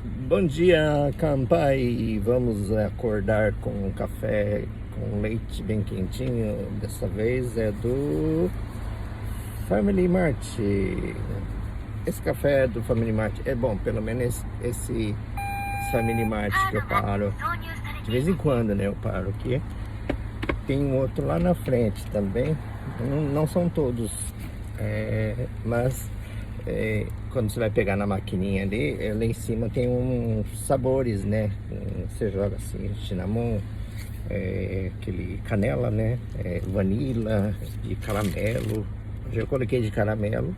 Bom dia, campai. Vamos acordar com um café com leite bem quentinho. Dessa vez é do Family Mart. Esse café do Family Mart é bom, pelo menos esse Family Mart que eu paro de vez em quando, né? Eu paro aqui. Tem um outro lá na frente também. Não são todos, mas quando você vai pegar na maquininha ali, lá em cima tem uns sabores, né? Você joga assim, cinnamon, aquele canela, né? Vanilla, de caramelo. Eu coloquei de caramelo.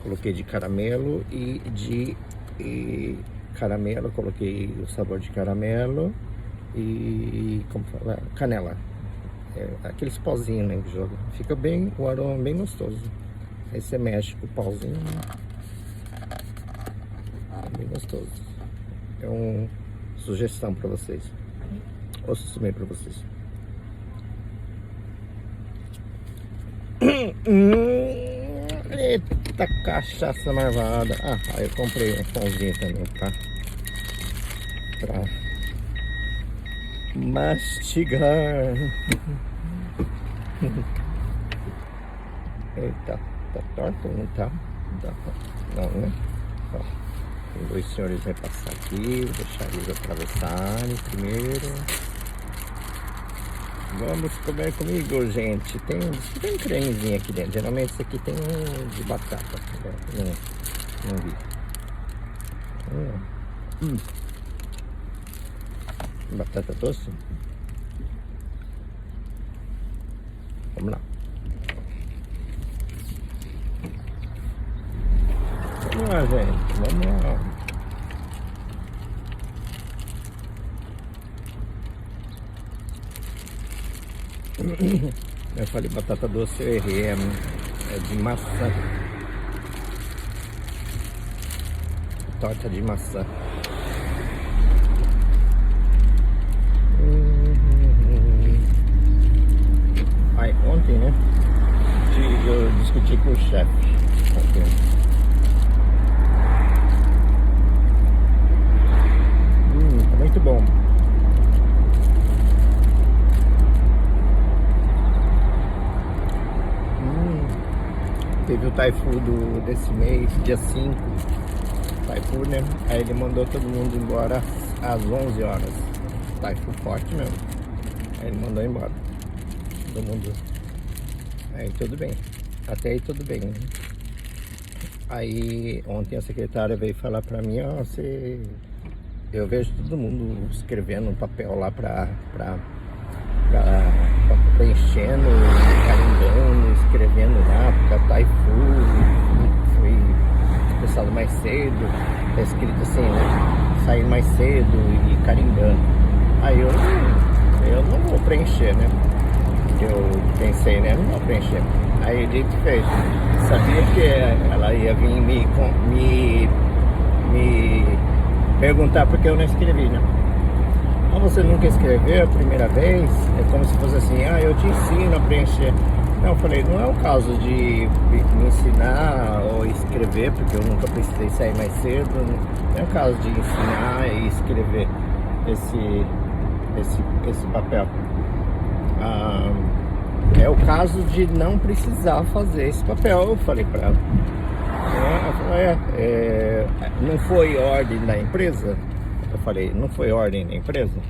Coloquei de caramelo e caramelo, coloquei o sabor de caramelo e, como fala, canela. Aqueles pauzinhos, né, que joga. Fica bem, o aroma bem gostoso. Aí você mexe com o pauzinho. É bem gostoso. É uma sugestão para vocês. Ou também para vocês. Eita cachaça marvada. Aí eu comprei um pãozinho também pra mastigar. Eita, tá torto ou não tá? Não, né? Ó, tem dois senhores vai passar aqui, vou deixar eles atravessarem primeiro. Vamos comer comigo, gente. Tem um cremezinho aqui dentro. Geralmente esse aqui tem um de batata. Não vi. Batata doce. Vamos lá. Vamos lá, gente. Vamos lá. Eu falei batata doce, eu errei, é de maçã. Torta de maçã. Aí, ontem, né? Eu discuti com o chefe. Tá muito bom. Teve o Taifu desse mês, dia 5. Taifu, né? Aí ele mandou todo mundo embora às 11 horas. Taifu forte mesmo. Aí ele mandou embora. Todo mundo. Aí tudo bem. Até aí tudo bem. Né? Aí ontem a secretária veio falar pra mim, ó, eu vejo todo mundo escrevendo um papel lá pra preenchendo, carimbando, escrevendo lá, porque a Taifu foi começado mais cedo, tá escrito assim, né? Sair mais cedo e carimbando. Aí eu não vou preencher, né? Eu pensei, né? Não vou preencher. Aí ele fez. Sabia que ela ia vir me perguntar porque eu não escrevi, né? Mas você nunca escreveu a primeira vez? É como se fosse assim, eu te ensino a preencher. Não, eu falei, não é o caso de me ensinar ou escrever, porque eu nunca precisei sair mais cedo. Não é o caso de ensinar e escrever esse papel. É o caso de não precisar fazer esse papel, eu falei pra ela. Não foi ordem da empresa? Eu falei, não foi ordem da empresa?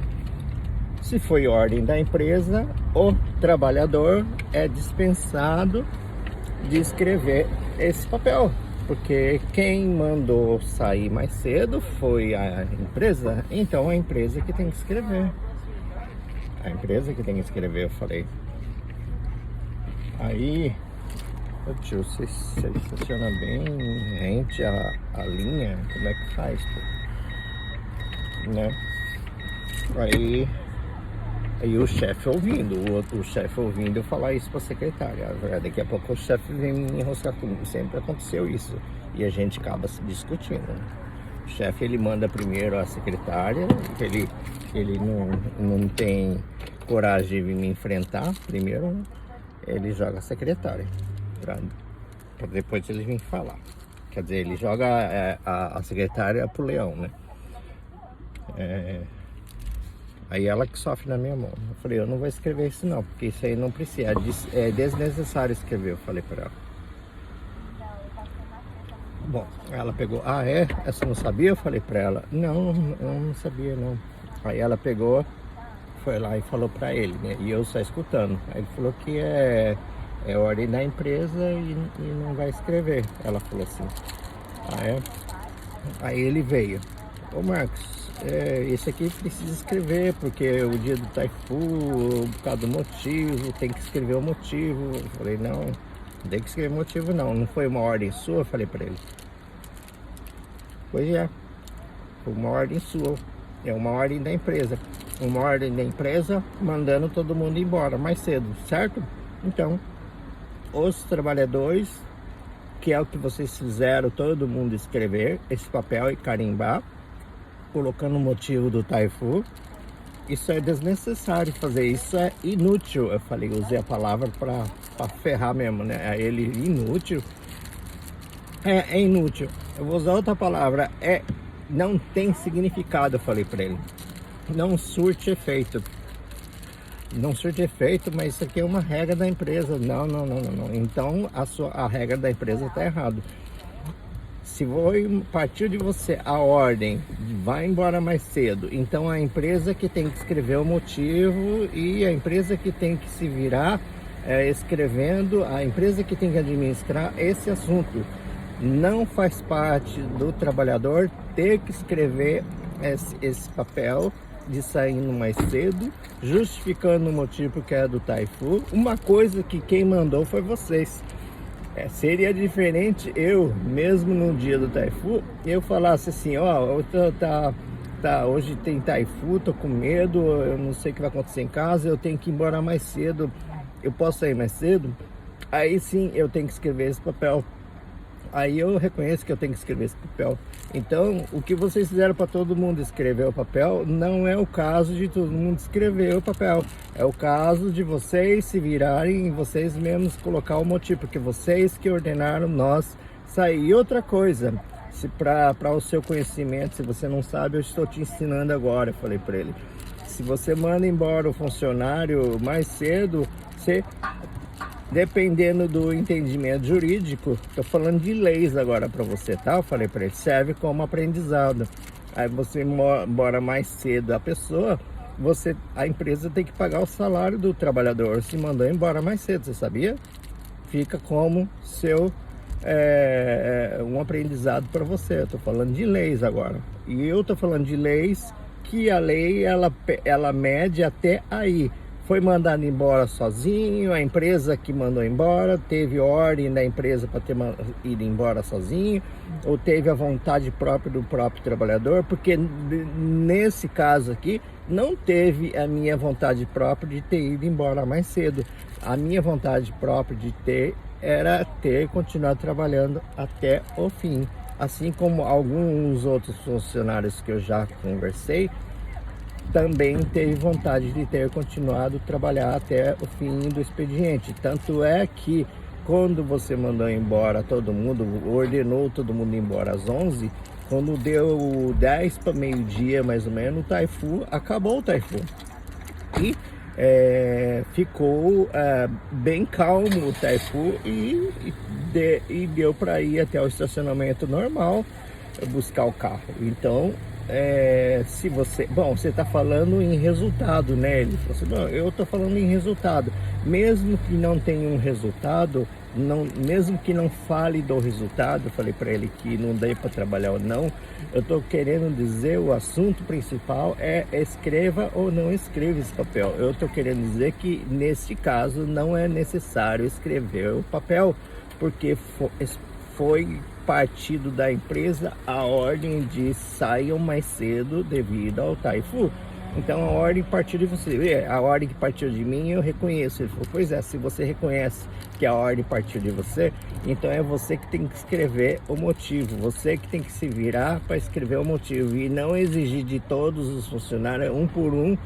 Se foi ordem da empresa, o trabalhador é dispensado de escrever esse papel. Porque quem mandou sair mais cedo foi a empresa, então a empresa que tem que escrever. A empresa que tem que escrever, eu falei. Aí, tio, você seleciona bem, rente a linha, como é que faz, né? Aí o chefe ouvindo, o chefe ouvindo eu falar isso pra secretária. Daqui a pouco o chefe vem me enroscar comigo. Sempre aconteceu isso. E a gente acaba se discutindo. Né? O chefe, ele manda primeiro a secretária, ele não tem coragem de me enfrentar. Primeiro, ele joga a secretária. Pra depois ele vir falar. Quer dizer, ele joga a secretária pro leão, né? Aí ela que sofre na minha mão. Eu falei, eu não vou escrever isso não, porque isso aí não precisa, é desnecessário escrever, eu falei pra ela. Bom, ela pegou, ah é? Essa não sabia? Eu falei pra ela, não, eu não sabia não. Aí ela pegou, foi lá e falou pra ele, né? E eu só escutando. Aí ele falou que é ordem da empresa e não vai escrever. Ela falou assim, ah é? Aí ele veio, ô Marcos, esse aqui precisa escrever, porque o dia do Taifu, por causa do motivo, tem que escrever o motivo. Eu falei, não tem que escrever motivo não foi uma ordem sua, eu falei pra ele. Pois é, foi uma ordem sua, é uma ordem da empresa. Uma ordem da empresa mandando todo mundo embora mais cedo, certo? Então, os trabalhadores, que é o que vocês fizeram, todo mundo escrever esse papel e carimbar, colocando o motivo do Taifu, isso é desnecessário fazer, isso é inútil. Eu falei, usei a palavra para ferrar mesmo, né? Ele, inútil, é inútil. Eu vou usar outra palavra, não tem significado, eu falei para ele. Não surte efeito. Não surte efeito, mas isso aqui é uma regra da empresa. Não. Então a regra da empresa está errada. Se partiu de você a ordem, vai embora mais cedo, então a empresa que tem que escrever o motivo e a empresa que tem que se virar escrevendo, a empresa que tem que administrar esse assunto. Não faz parte do trabalhador ter que escrever esse papel de saindo mais cedo, justificando o motivo que é do Taifu. Uma coisa que quem mandou foi vocês. Seria diferente eu, mesmo no dia do Taifu, eu falasse assim, hoje tem Taifu, tô com medo, eu não sei o que vai acontecer em casa, eu tenho que ir embora mais cedo, eu posso sair mais cedo? Aí sim eu tenho que escrever esse papel. Aí eu reconheço que eu tenho que escrever esse papel. Então, o que vocês fizeram para todo mundo escrever o papel, não é o caso de todo mundo escrever o papel. É o caso de vocês se virarem e vocês mesmos colocar o motivo, porque vocês que ordenaram nós sair. E outra coisa, se para o seu conhecimento, se você não sabe, eu estou te ensinando agora, eu falei para ele. Se você manda embora o funcionário mais cedo, dependendo do entendimento jurídico, estou falando de leis agora para você, tá? Eu falei para ele, serve como aprendizado. Aí você embora mais cedo a pessoa, a empresa tem que pagar o salário do trabalhador se mandou embora mais cedo, você sabia? Fica como um aprendizado para você. Eu estou falando de leis agora. E eu estou falando de leis que a lei ela mede até aí. Foi mandado embora sozinho, a empresa que mandou embora, teve ordem da empresa para ter ido embora sozinho, ou teve a vontade própria do próprio trabalhador, porque nesse caso aqui, não teve a minha vontade própria de ter ido embora mais cedo. A minha vontade própria era ter continuado trabalhando até o fim. Assim como alguns outros funcionários que eu já conversei, também teve vontade de ter continuado a trabalhar até o fim do expediente. Tanto é que quando você mandou embora todo mundo, ordenou todo mundo embora às 11, quando deu 10 para meio-dia mais ou menos, o Taifu, acabou o Taifu. E ficou bem calmo o Taifu e deu para ir até o estacionamento normal buscar o carro. Então, se você está falando em resultado, né? Ele falou assim, não, eu estou falando em resultado, mesmo que não tenha um resultado, mesmo que não fale do resultado, eu falei para ele que não dê para trabalhar ou não, eu estou querendo dizer, o assunto principal é escreva ou não escreva esse papel. Eu estou querendo dizer que neste caso não é necessário escrever o papel, porque foi partido da empresa a ordem de saiam mais cedo devido ao Taifu. Então a ordem partiu de você, a ordem que partiu de mim eu reconheço. Ele falou, pois é, se você reconhece que a ordem partiu de você, então é você que tem que escrever o motivo, você que tem que se virar para escrever o motivo e não exigir de todos os funcionários, um por um,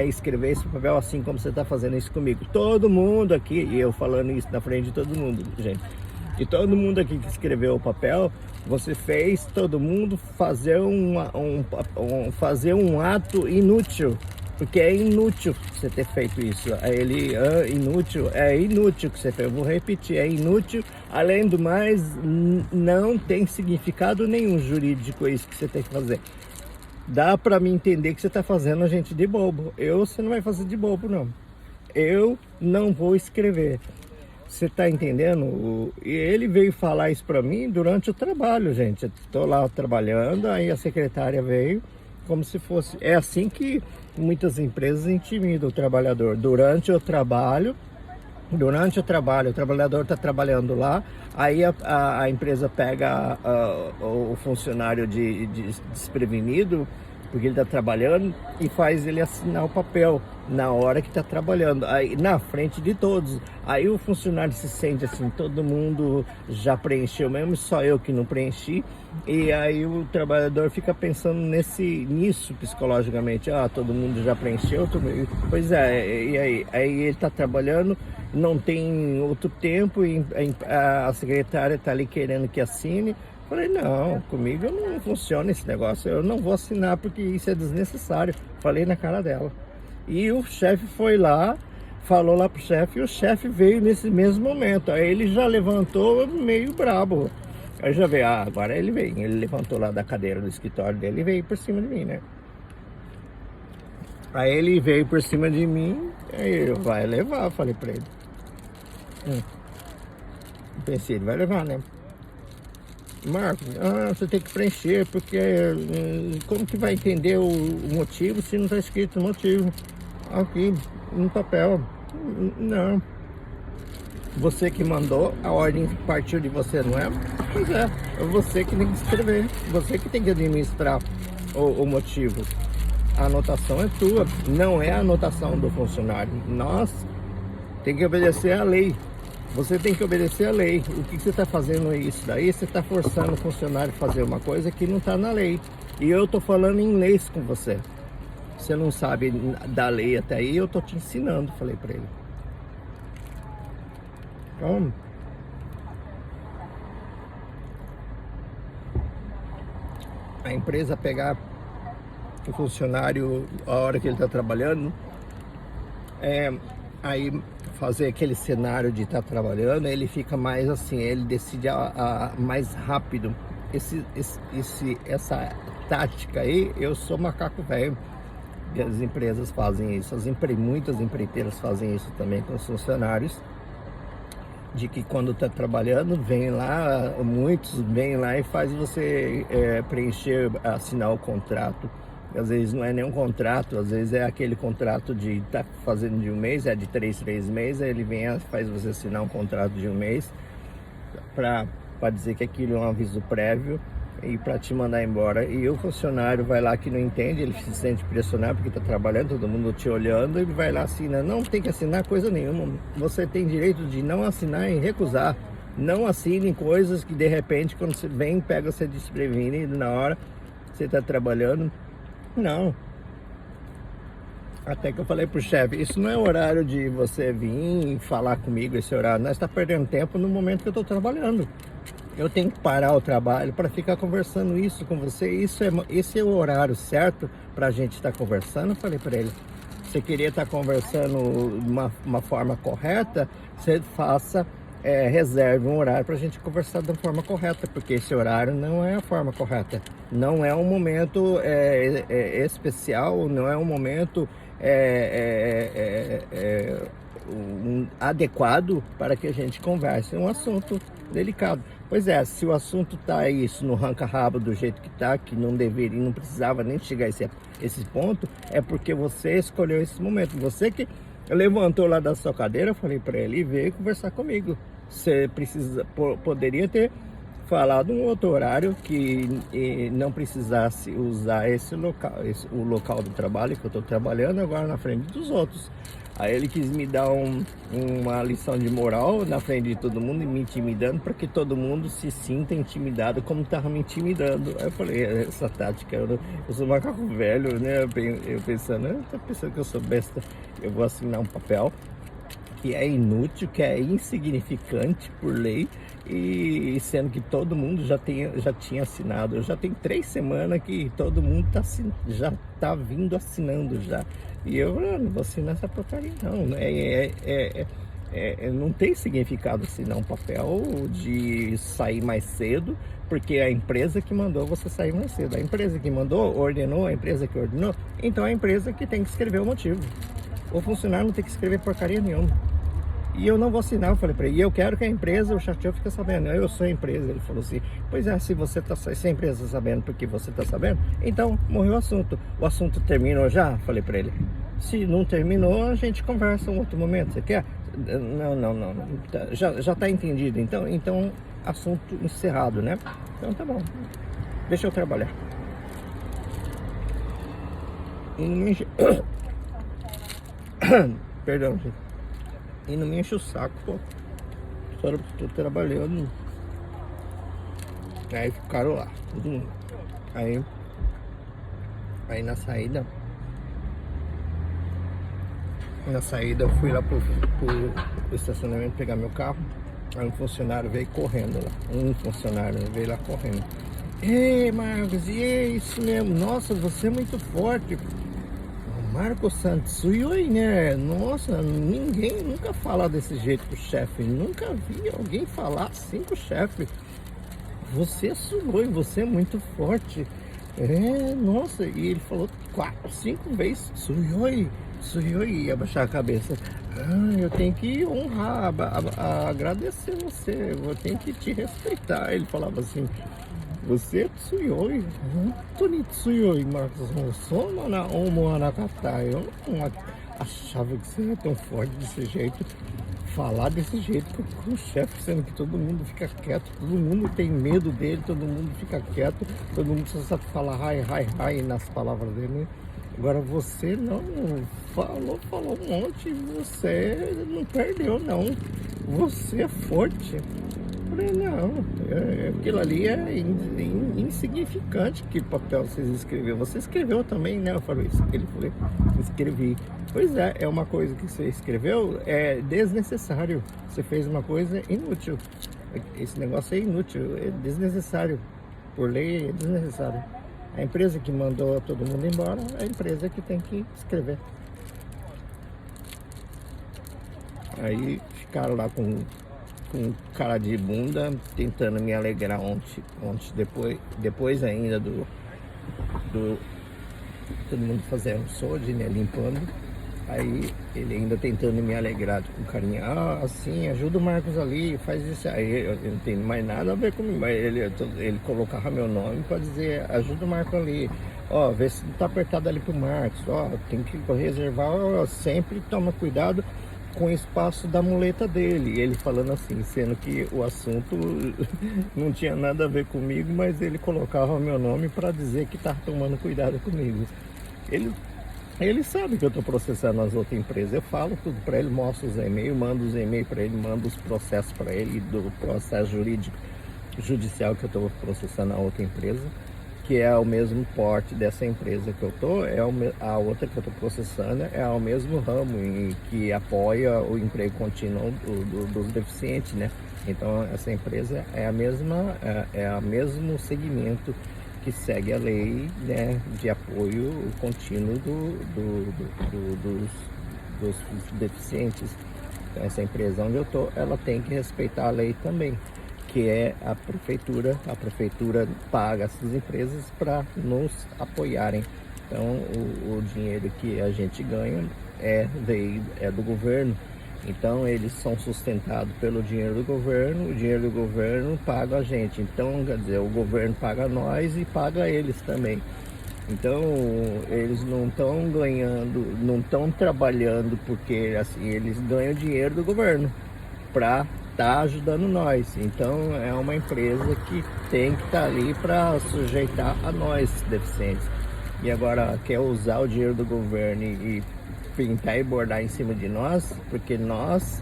escrever esse papel assim como você está fazendo isso comigo. Todo mundo aqui, e eu falando isso na frente de todo mundo, gente, e todo mundo aqui que escreveu o papel, Você fez todo mundo fazer fazer um ato inútil, porque é inútil você ter feito isso. Aí ele, inútil, é inútil que você fez. Eu vou repetir, é inútil. Além do mais, não tem significado nenhum jurídico isso que você tem que fazer. Dá pra mim entender que você tá fazendo a gente de bobo. Você não vai fazer de bobo, não. Eu não vou escrever. Você tá entendendo? E ele veio falar isso pra mim durante o trabalho, gente. Eu tô lá trabalhando, aí a secretária veio como se fosse... É assim que muitas empresas intimidam o trabalhador. Durante o trabalho, o trabalhador está trabalhando lá, aí a empresa pega o funcionário desprevenido, porque ele está trabalhando, e faz ele assinar o papel na hora que está trabalhando, aí na frente de todos. Aí o funcionário se sente assim, todo mundo já preencheu mesmo, só eu que não preenchi. E aí o trabalhador fica pensando nisso psicologicamente. Todo mundo já preencheu, pois é, e aí ele está trabalhando, não tem outro tempo, e a secretária está ali querendo que assine. Falei, não, comigo não funciona esse negócio, eu não vou assinar porque isso é desnecessário. Falei na cara dela. E o chefe foi lá, falou lá pro chefe, e o chefe veio nesse mesmo momento. Aí ele já levantou meio brabo. Aí já veio, agora ele veio. Ele levantou lá da cadeira do escritório dele e veio por cima de mim, né? Aí ele veio por cima de mim, aí ele vai levar, falei pra ele. Pensei, ele vai levar, né? Marcos, você tem que preencher, porque como que vai entender o motivo se não está escrito o motivo aqui no papel? Não. Você que mandou, a ordem partiu de você, não é? Pois é você que tem que escrever, você que tem que administrar o motivo. A anotação é tua, não é a anotação do funcionário. Nós tem que obedecer à lei. Você tem que obedecer à lei. O que você está fazendo isso daí? Você está forçando o funcionário a fazer uma coisa que não está na lei. E eu estou falando em inglês com você. Você não sabe da lei até aí, eu estou te ensinando, falei para ele. Então, a empresa pegar o funcionário a hora que ele está trabalhando, aí fazer aquele cenário de estar trabalhando, ele fica mais assim, ele decide mais rápido. Essa tática aí, eu sou macaco velho. As empresas fazem isso, muitas empreiteiras fazem isso também com os funcionários, de que quando está trabalhando, vem lá, muitos vêm lá e faz você preencher, assinar o contrato. Às vezes não é nenhum contrato, às vezes é aquele contrato de estar fazendo de um mês, é de 3 meses, aí ele vem e faz você assinar um contrato de um mês para dizer que aquilo é um aviso prévio e para te mandar embora. E o funcionário vai lá que não entende, ele se sente pressionado porque está trabalhando, todo mundo te olhando, ele vai lá, assina. Não tem que assinar coisa nenhuma, você tem direito de não assinar e recusar. Não assine coisas que de repente, quando você vem, pega você desprevenido na hora você está trabalhando. Não. Até que eu falei pro chefe, isso não é horário de você vir e falar comigo, esse horário. Nós estamos perdendo tempo no momento que eu estou trabalhando. Eu tenho que parar o trabalho para ficar conversando isso com você. Esse é o horário certo para a gente estar conversando. Eu falei para ele, você queria estar conversando de uma forma correta, você faça... reserve um horário para a gente conversar da forma correta, porque esse horário não é a forma correta, não é um momento especial, não é um momento adequado para que a gente converse, é um assunto delicado. Pois é, se o assunto está isso no ranca-rabo do jeito que está, que não deveria, não precisava nem chegar a esse ponto, é porque você escolheu esse momento, você que levantou lá da sua cadeira. Eu falei para ele, veio conversar comigo. Você poderia ter falado um outro horário que não precisasse usar o local do trabalho que eu estou trabalhando agora na frente dos outros. Aí ele quis me dar uma lição de moral na frente de todo mundo e me intimidando para que todo mundo se sinta intimidado como estava me intimidando. Aí eu falei, essa tática, eu sou macaco velho, né? Eu pensando, tá pensando que eu sou besta, eu vou assinar um papel que é inútil, que é insignificante por lei, e sendo que todo mundo já tinha assinado. Eu já tenho 3 semanas que todo mundo já está vindo assinando já. E eu não vou assinar essa porcaria não. Não tem significado assinar um papel de sair mais cedo, porque é a empresa que mandou você sair mais cedo. A empresa que mandou, ordenou, a empresa que ordenou, então é a empresa que tem que escrever o motivo. O funcionário não tem que escrever porcaria nenhuma. E eu não vou assinar, eu falei para ele, e eu quero que a empresa, o chateau fique sabendo, eu sou a empresa. Ele falou assim, pois é, se a empresa está sabendo porque você está sabendo, então morreu o assunto. O assunto terminou já? Falei para ele. Se não terminou, a gente conversa em outro momento, você quer? Não. Já está entendido, então assunto encerrado, né? Então tá bom, deixa eu trabalhar. E não me enche... Perdão, gente. E não me enche o saco, pô. Só tô trabalhando. Aí ficaram lá, todo mundo. Aí na saída eu fui lá pro estacionamento pegar meu carro. Aí um funcionário veio correndo lá. Um funcionário veio lá correndo. Ei, Marcos, e é isso mesmo? Nossa, você é muito forte. Marcos Santos, né? Nossa, ninguém nunca fala desse jeito pro chefe. Nunca vi alguém falar assim pro chefe. Você é sugoi, você é muito forte. Nossa, e ele falou 4, 5 vezes, sugoi, e abaixar a cabeça. Eu tenho que honrar, agradecer você, eu tenho que te respeitar. Ele falava assim, você é Tsuyoi, muito Tsuyoi, Marcos Ronsoma na Omo Anakata. Eu não achava que você era tão forte desse jeito, falar desse jeito com o chefe, sendo que todo mundo fica quieto, todo mundo tem medo dele, todo mundo fica quieto, todo mundo só sabe falar hi nas palavras dele. Agora você não falou um monte, você não perdeu não, você é forte. Falei, não, aquilo ali é insignificante. Que papel vocês escreveu? Você escreveu também, né? Eu falei isso. Ele falou, escrevi. Pois é uma coisa que você escreveu é desnecessário. Você fez uma coisa inútil. Esse negócio é inútil, é desnecessário. Por lei é desnecessário. A empresa que mandou todo mundo embora, é a empresa que tem que escrever. Aí ficaram lá com cara de bunda, tentando me alegrar ontem depois ainda do todo mundo fazendo sode, né, limpando. Aí ele ainda tentando me alegrar com carinho, assim, ajuda o Marcos ali, faz isso. Aí eu não tenho mais nada a ver comigo, mas ele colocava meu nome para dizer, ajuda o Marcos ali, vê se não tá apertado ali pro Marcos, tem que reservar, sempre toma cuidado com o espaço da muleta dele. Ele falando assim, sendo que o assunto não tinha nada a ver comigo, mas ele colocava meu nome para dizer que tá tomando cuidado comigo. Ele sabe que eu tô processando as outras empresas. Eu falo tudo para ele, mostro os e-mails, mando os e-mails para ele, mando os processos para ele do processo judicial que eu tô processando a outra empresa, que é o mesmo porte dessa empresa que eu tô, a outra que eu tô processando é ao mesmo ramo e que apoia o emprego contínuo dos deficientes, né? Então essa empresa é o mesmo segmento que segue a lei, né, de apoio contínuo dos deficientes. Então essa empresa onde eu tô, ela tem que respeitar a lei também, que é a prefeitura paga essas empresas para nos apoiarem. Então o dinheiro que a gente ganha é do governo, então eles são sustentados pelo dinheiro do governo, o dinheiro do governo paga a gente, então quer dizer, o governo paga nós e paga eles também. Então eles não estão ganhando, não estão trabalhando porque assim, eles ganham dinheiro do governo para tá ajudando nós. Então é uma empresa que tem que estar ali para sujeitar a nós deficientes. E agora quer usar o dinheiro do governo e pintar e bordar em cima de nós, porque nós,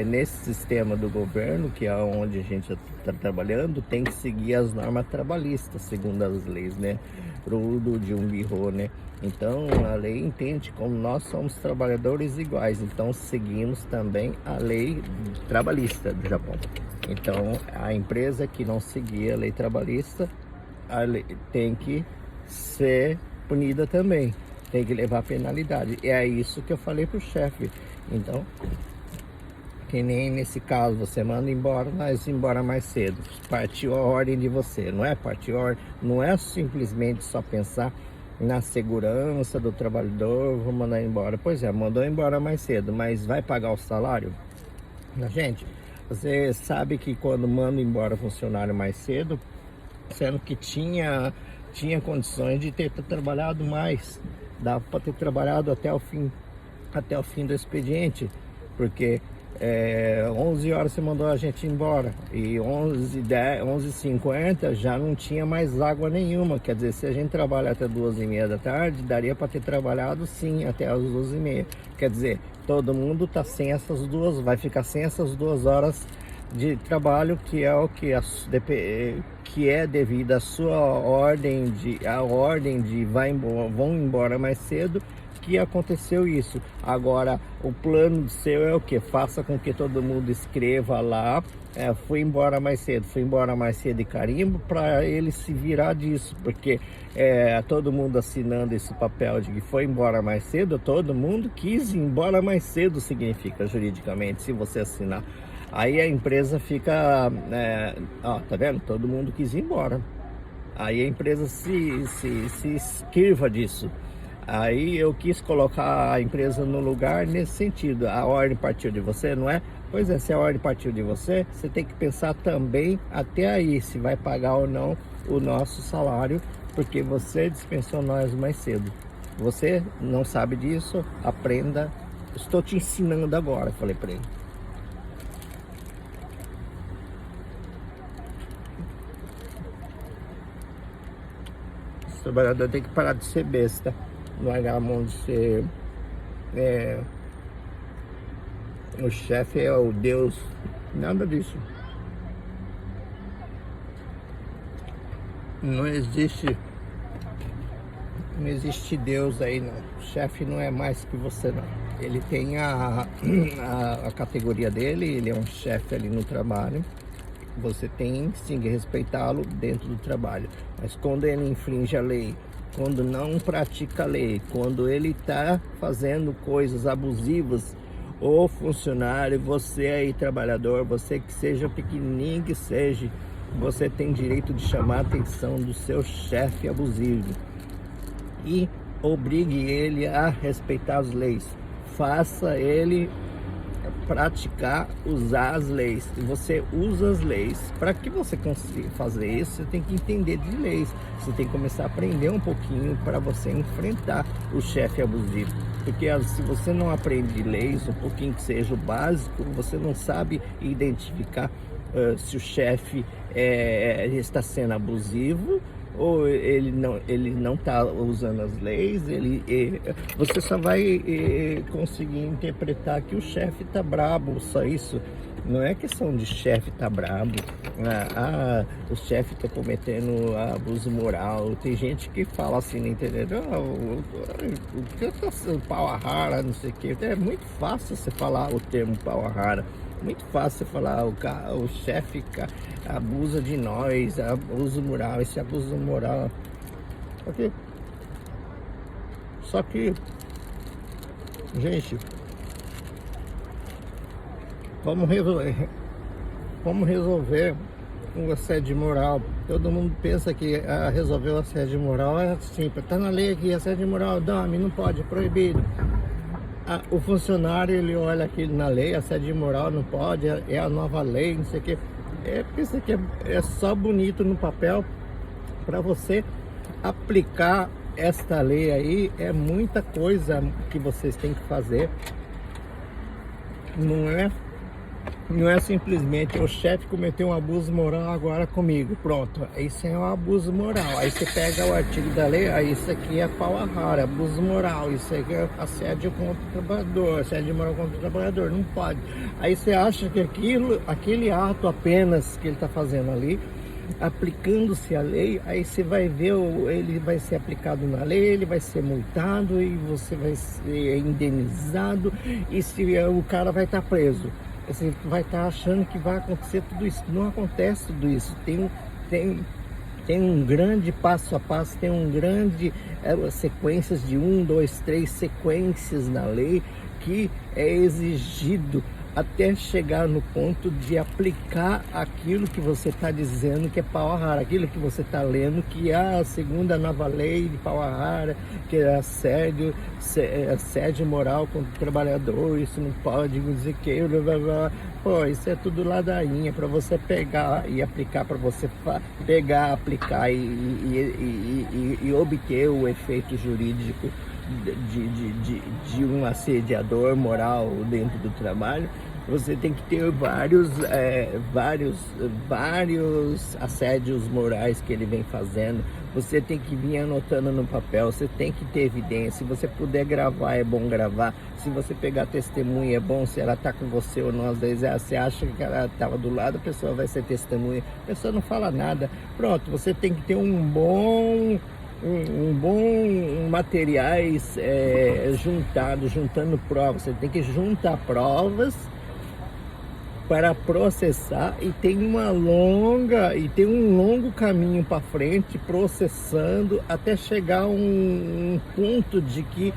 nesse sistema do governo, que é onde a gente está trabalhando, tem que seguir as normas trabalhistas, segundo as leis, né? Rudo de um birro, né? Então a lei entende como nós somos trabalhadores iguais, então seguimos também a lei trabalhista do Japão. Então a empresa que não seguir a lei trabalhista, a lei tem que ser punida também, tem que levar penalidade. E é isso que eu falei pro chefe. Então, que nem nesse caso, você manda embora, nós embora mais cedo. Partiu a ordem de você, não é? Partiu a ordem, não é simplesmente só pensar na segurança do trabalhador, vou mandar embora. Pois é, mandou embora mais cedo, mas vai pagar o salário? Gente, você sabe que quando manda embora funcionário mais cedo, sendo que tinha condições de ter trabalhado mais, dava para ter trabalhado até o fim do expediente, porque 11 horas você mandou a gente embora e 11h50 já não tinha mais água nenhuma. Quer dizer, se a gente trabalha até 2h30 da tarde, daria para ter trabalhado sim até as 2h30. Quer dizer, todo mundo tá sem vai ficar sem essas 2 horas de trabalho, que é o que é devido à sua ordem de vão embora mais cedo, que aconteceu isso. Agora o plano seu é o que? Faça com que todo mundo escreva lá, fui embora mais cedo e carimbo, para ele se virar disso, porque todo mundo assinando esse papel de que foi embora mais cedo, todo mundo quis ir embora mais cedo, significa juridicamente, se você assinar. Aí a empresa fica, tá vendo? Todo mundo quis ir embora. Aí a empresa se esquiva disso. Aí eu quis colocar a empresa no lugar nesse sentido. A ordem partiu de você, não é? Pois é, se a ordem partiu de você, você tem que pensar também até aí, se vai pagar ou não o nosso salário, porque você dispensou nós mais cedo. Você não sabe disso, aprenda. Estou te ensinando agora, falei para ele. O trabalhador tem que parar de ser besta, largar a mão de ser o chefe é o Deus, nada disso. Não existe Deus aí não. O chefe não é mais que você não. Ele tem a categoria dele, ele é um chefe ali no trabalho. Você tem sim que respeitá-lo dentro do trabalho, mas quando ele infringe a lei, quando não pratica a lei, quando ele está fazendo coisas abusivas, o funcionário, você aí trabalhador, você que seja pequenininho que seja, você tem direito de chamar a atenção do seu chefe abusivo e obrigue ele a respeitar as leis, faça ele praticar, usar as leis. E você usa as leis. Para que você consiga fazer isso, você tem que entender de leis. Você tem que começar a aprender um pouquinho para você enfrentar o chefe abusivo. Porque se você não aprende leis, um pouquinho que seja o básico, você não sabe identificar se o chefe está sendo abusivo ou ele não está usando as leis. Você só vai conseguir interpretar que o chefe está brabo, só isso. Não é questão de chefe tá brabo, o chefe tá cometendo abuso moral. Tem gente que fala assim na internet, o que tá sendo pau a rara, não sei o que. É muito fácil você falar o termo pau a rara. Muito fácil você falar, o chefe abusa de nós, abuso moral, esse abuso moral. Só que, gente, vamos resolver o assédio moral. Todo mundo pensa que resolver o assédio moral é simples. Tá na lei aqui, assédio moral, não pode, é proibido. O funcionário, ele olha aqui na lei, assédio moral não pode, é a nova lei, não sei o que. Pensa que é só bonito no papel. Para você aplicar esta lei aí, é muita coisa que vocês têm que fazer. Não é Não é simplesmente o chefe cometeu um abuso moral agora comigo, pronto, isso é um abuso moral. Aí você pega o artigo da lei, aí isso aqui é power hard, abuso moral, isso aqui é assédio contra o trabalhador, assédio moral contra o trabalhador, não pode. Aí você acha que aquele ato apenas que ele está fazendo ali, aplicando-se a lei, aí você vai ver, ele vai ser aplicado na lei, ele vai ser multado e você vai ser indenizado, e se o cara vai estar preso. Você vai estar achando que vai acontecer tudo isso. Não acontece tudo isso. Tem um grande passo a passo, tem um grande sequências de 1, 2, 3 sequências na lei que é exigido até chegar no ponto de aplicar aquilo que você está dizendo que é power hard, aquilo que você está lendo que é a segunda nova lei de power hard, que é assédio moral contra o trabalhador, isso não pode, dizer que blá, blá. Pô, isso é tudo ladainha para você pegar e aplicar, para você pegar, aplicar e obter o efeito jurídico de um assediador moral dentro do trabalho. Você tem que ter vários assédios morais que ele vem fazendo. Você tem que vir anotando no papel, você tem que ter evidência. Se você puder gravar, é bom gravar. Se você pegar testemunha, é bom. Se ela está com você ou não, às vezes você acha que ela estava do lado, a pessoa vai ser testemunha, a pessoa não fala nada. Pronto, você tem que ter um bom materiais juntando provas. Você tem que juntar provas para processar, e tem um longo caminho para frente processando até chegar a um ponto de que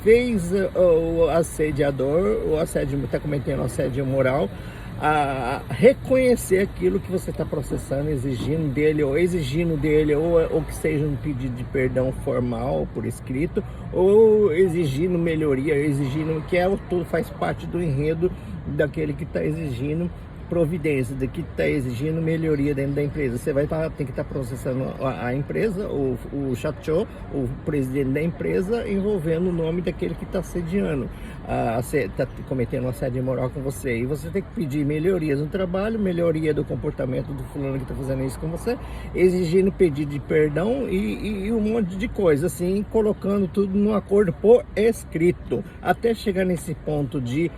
fez o assediador, o assédio, está cometendo assédio moral, a reconhecer aquilo que você está processando, exigindo dele, ou que seja um pedido de perdão formal por escrito, ou exigindo melhoria, exigindo tudo faz parte do enredo daquele que está exigindo providência, que está exigindo melhoria dentro da empresa. Você vai ter que estar processando a empresa, o chateau, o presidente da empresa, envolvendo o nome daquele que está assediando, está cometendo um assédio moral com você. E você tem que pedir melhorias no trabalho, melhoria do comportamento do fulano que está fazendo isso com você, exigindo pedido de perdão e um monte de coisa, assim, colocando tudo no acordo por escrito, até chegar nesse ponto de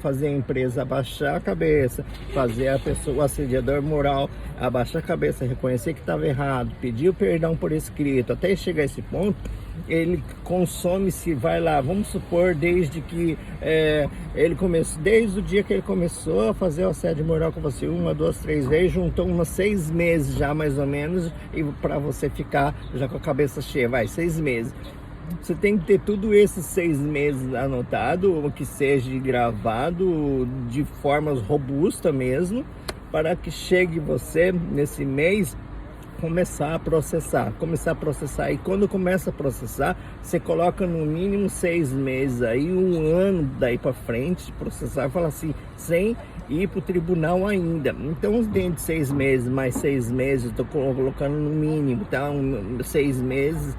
fazer a empresa abaixar a cabeça, fazer a pessoa, o assediador moral, abaixar a cabeça, reconhecer que estava errado, pedir o perdão por escrito. Até chegar a esse ponto, ele consome-se, vai lá, vamos supor, desde que ele começou, desde o dia que ele começou a fazer o assédio moral com você, 1, 2, 3 vezes, juntou umas 6 meses já, mais ou menos, e para você ficar já com a cabeça cheia, 6 meses. Você tem que ter tudo esses 6 meses anotado, que seja gravado de forma robusta mesmo, para que chegue você nesse mês começar a processar. E quando começa a processar, você coloca no mínimo 6 meses aí, 1 ano daí para frente, processar, fala assim, sem ir para o tribunal ainda. Então, dentro de 6 meses, mais 6 meses, estou colocando no mínimo, tá? 6 meses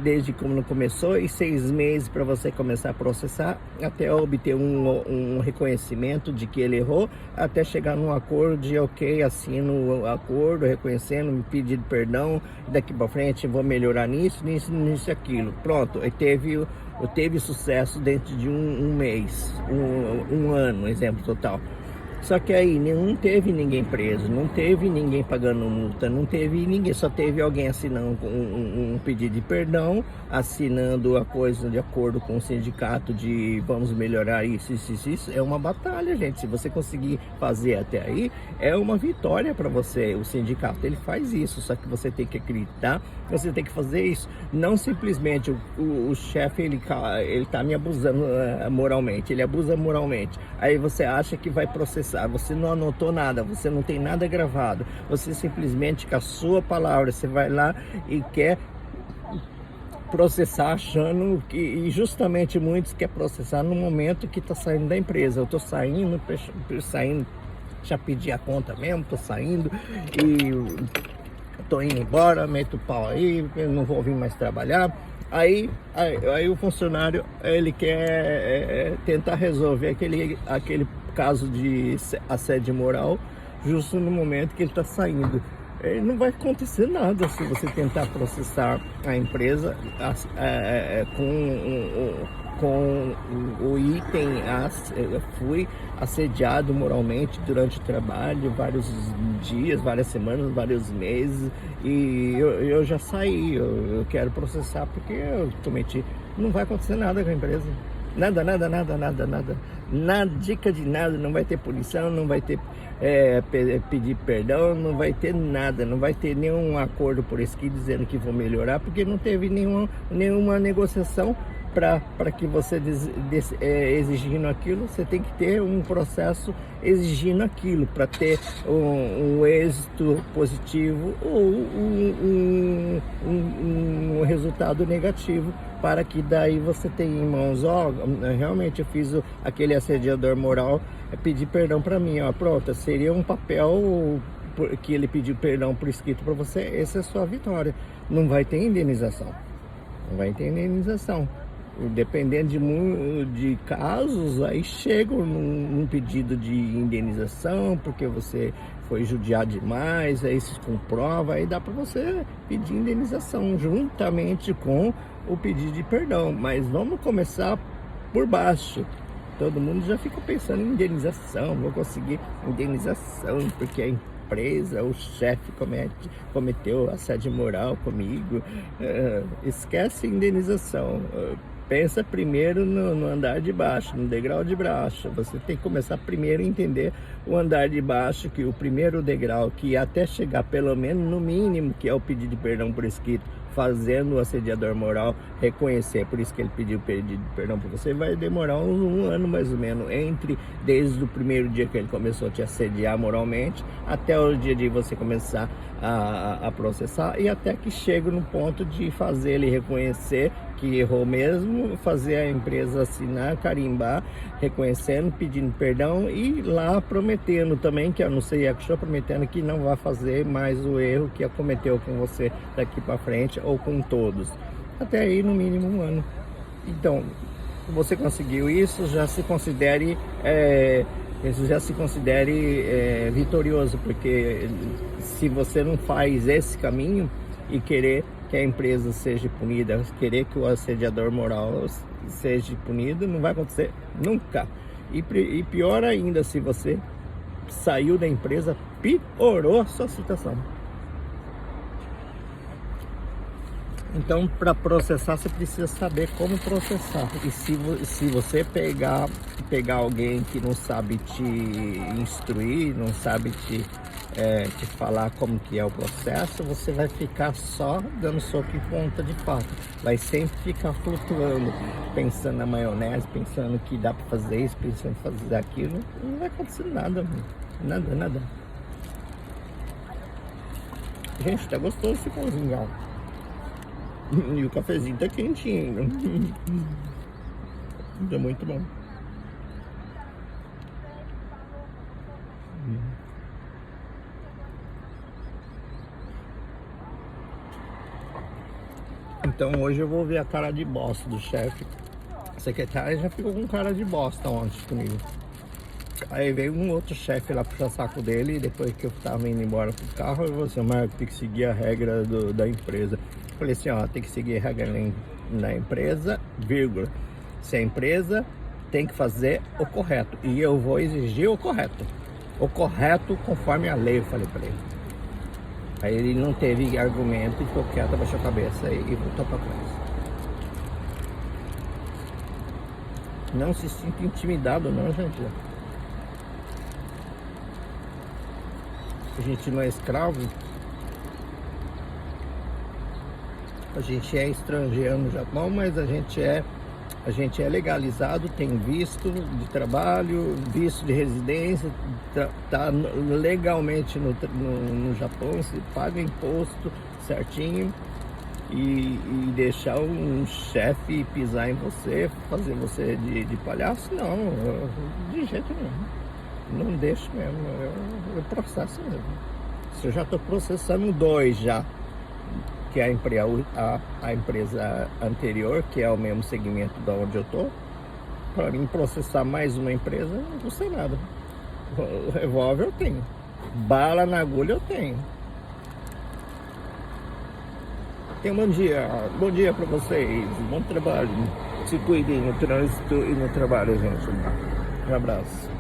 desde quando começou, e 6 meses para você começar a processar, até obter um reconhecimento de que ele errou, até chegar num acordo de ok, assino o acordo, reconhecendo, me pedindo perdão, daqui para frente vou melhorar nisso, aquilo. Pronto, aí teve sucesso dentro de um mês, um ano, exemplo total. Só que aí não teve ninguém preso, não teve ninguém pagando multa, não teve ninguém, só teve alguém assinando um pedido de perdão, assinando a coisa de acordo com o sindicato de vamos melhorar isso. É uma batalha, gente. Se você conseguir fazer até aí, é uma vitória para você. O sindicato, ele faz isso, só que você tem que acreditar, você tem que fazer isso. Não simplesmente o chefe, ele tá me abusando moralmente, ele abusa moralmente. Aí você acha que vai processar. Você não anotou nada, você não tem nada gravado, você simplesmente com a sua palavra, você vai lá e quer processar, achando que, e justamente muitos querem processar no momento que está saindo da empresa. Eu estou saindo, já pedi a conta mesmo, estou saindo e estou indo embora, meto o pau aí, não vou vir mais trabalhar. Aí o funcionário, ele quer tentar resolver caso de assédio moral, justo no momento que ele está saindo. Não vai acontecer nada se você tentar processar a empresa com o item, eu fui assediado moralmente durante o trabalho, vários dias, várias semanas, vários meses, e eu já saí, eu quero processar porque eu cometi. Não vai acontecer nada com a empresa. Nada, nada, nada, nada, nada. Nada, dica de nada, não vai ter punição, não vai ter pedir perdão, não vai ter nada, não vai ter nenhum acordo por escrito dizendo que vou melhorar, porque não teve nenhuma negociação para que você exigindo aquilo. Você tem que ter um processo exigindo aquilo para ter um êxito positivo ou um resultado negativo, para que daí você tenha em mãos, realmente eu fiz aquele assediador moral pedir perdão para mim, pronto, seria um papel que ele pediu perdão por escrito para você, essa é a sua vitória. Não vai ter indenização, não vai ter indenização. Dependendo de casos, aí chegam num pedido de indenização, porque você foi judiado demais, aí se comprova, aí dá para você pedir indenização juntamente com o pedido de perdão. Mas vamos começar por baixo. Todo mundo já fica pensando em indenização, vou conseguir indenização porque a empresa, o chefe cometeu assédio moral comigo. Esquece indenização. Pensa primeiro no andar de baixo, no degrau de baixo. Você tem que começar primeiro a entender o andar de baixo, que o primeiro degrau, que até chegar pelo menos no mínimo, que é o pedido de perdão por escrito, fazendo o assediador moral reconhecer, por isso que ele pediu pedido de perdão para você, vai demorar um ano mais ou menos, desde o primeiro dia que ele começou a te assediar moralmente, até o dia de você começar a processar, e até que chega no ponto de fazer ele reconhecer que errou mesmo, fazer a empresa assinar, carimbar, reconhecendo, pedindo perdão e lá prometendo também, que eu não sei, prometendo que não vai fazer mais o erro que cometeu com você daqui para frente ou com todos. Até aí no mínimo um ano. Então, você conseguiu isso, já se considere vitorioso, porque se você não faz esse caminho e querer que a empresa seja punida, querer que o assediador moral seja punido, não vai acontecer nunca. E pior ainda, se você saiu da empresa, piorou a sua situação. Então, para processar, você precisa saber como processar. E se você pegar alguém que não sabe te instruir, não sabe te falar como que é o processo, você vai ficar só dando soco em ponta de faca. Vai sempre ficar flutuando, pensando na maionese, pensando que dá para fazer isso, pensando em fazer aquilo. Não vai acontecer nada, nada, nada. Gente, tá gostoso esse pãozinho. E o cafezinho tá quentinho. Tá muito bom. Então hoje eu vou ver a cara de bosta do chefe. A secretária já ficou com cara de bosta ontem comigo. Aí veio um outro chefe lá puxar saco dele, e depois que eu tava indo embora pro carro, eu falei assim: Marco, tem que seguir a regra da empresa. Eu falei assim, tem que seguir a regra na empresa, vírgula. Se a empresa tem que fazer o correto, e eu vou exigir o correto conforme a lei, eu falei pra ele. Aí ele não teve argumento e ficou quieto, abaixou a cabeça e voltou pra trás. Não se sinta intimidado não, gente. A gente não é escravo. A gente é estrangeiro no Japão, mas a gente é legalizado, tem visto de trabalho, visto de residência, tá legalmente no Japão, se paga imposto certinho, e deixar um chefe pisar em você, fazer você de palhaço, não, de jeito nenhum. Não deixo mesmo, eu processo mesmo. Se eu já estou processando 2 já, que é a empresa anterior, que é o mesmo segmento da onde eu tô, para mim processar mais uma empresa, não custa nada. O revólver eu tenho. Bala na agulha eu tenho. Tenha um bom dia. Bom dia para vocês. Bom trabalho. Se cuidem no trânsito e no trabalho, gente. Um abraço.